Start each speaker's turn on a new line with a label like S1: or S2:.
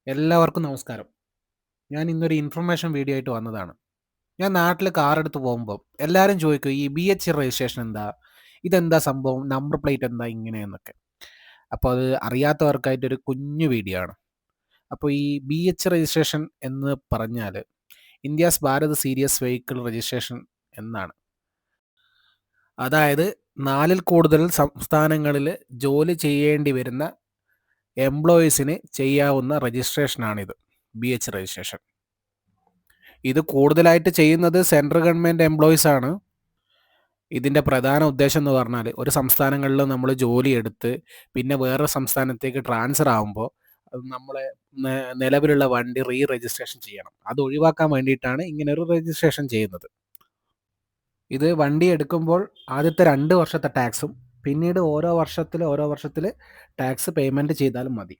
S1: എല്ലാവർക്കും നമസ്കാരം. ഞാൻ ഇന്നൊരു ഇൻഫർമേഷൻ വീഡിയോ ആയിട്ട് വന്നതാണ്. ഞാൻ നാട്ടില് കാറെടുത്ത് പോകുമ്പം എല്ലാരും ചോദിക്കും, "ഈ ബി.എച്ച് രജിസ്ട്രേഷൻ എന്താ? ഇതെന്താ സംഭവം? നമ്പർ പ്ലേറ്റ് എന്താ ഇങ്ങനെയെന്നൊക്കെ." അപ്പോൾ അത് അറിയാത്തവർക്കായിട്ടൊരു കുഞ്ഞു വീഡിയോ ആണ്. അപ്പോൾ ഈ ബി.എച്ച് രജിസ്ട്രേഷൻ എന്ന് പറഞ്ഞാല് India's Bharat series vehicle registration എന്നാണ്. അതായത് 4ൽ കൂടുതൽ സംസ്ഥാനങ്ങളില് ജോലി ചെയ്യേണ്ടി വരുന്ന എംപ്ലോയീസിന് ചെയ്യാവുന്ന രജിസ്ട്രേഷനാണിത്. ബി.എച്ച് രജിസ്ട്രേഷൻ. ഇത് കൂടുതലായിട്ട് ചെയ്യുന്നത് സെൻട്രൽ ഗവൺമെൻറ് എംപ്ലോയീസ് ആണ്. ഇതിൻ്റെ പ്രധാന ഉദ്ദേശം എന്ന് പറഞ്ഞാൽ ഒരു സംസ്ഥാനങ്ങളിൽ നമ്മൾ ജോലിയെടുത്ത് പിന്നെ വേറെ സംസ്ഥാനത്തേക്ക് ട്രാൻസ്ഫർ ആകുമ്പോൾ നമ്മളെ നിലവിലുള്ള വണ്ടി രജിസ്ട്രേഷൻ ചെയ്യണം. അത് ഒഴിവാക്കാൻ വേണ്ടിയിട്ടാണ് ഇങ്ങനൊരു രജിസ്ട്രേഷൻ ചെയ്യുന്നത്. ഇത് വണ്ടി എടുക്കുമ്പോൾ ആദ്യത്തെ 2 വർഷത്തെ ടാക്സും പിന്നീട് ഓരോ വർഷത്തിൽ ടാക്സ് പേയ്മെൻറ്റ് ചെയ്താലും മതി.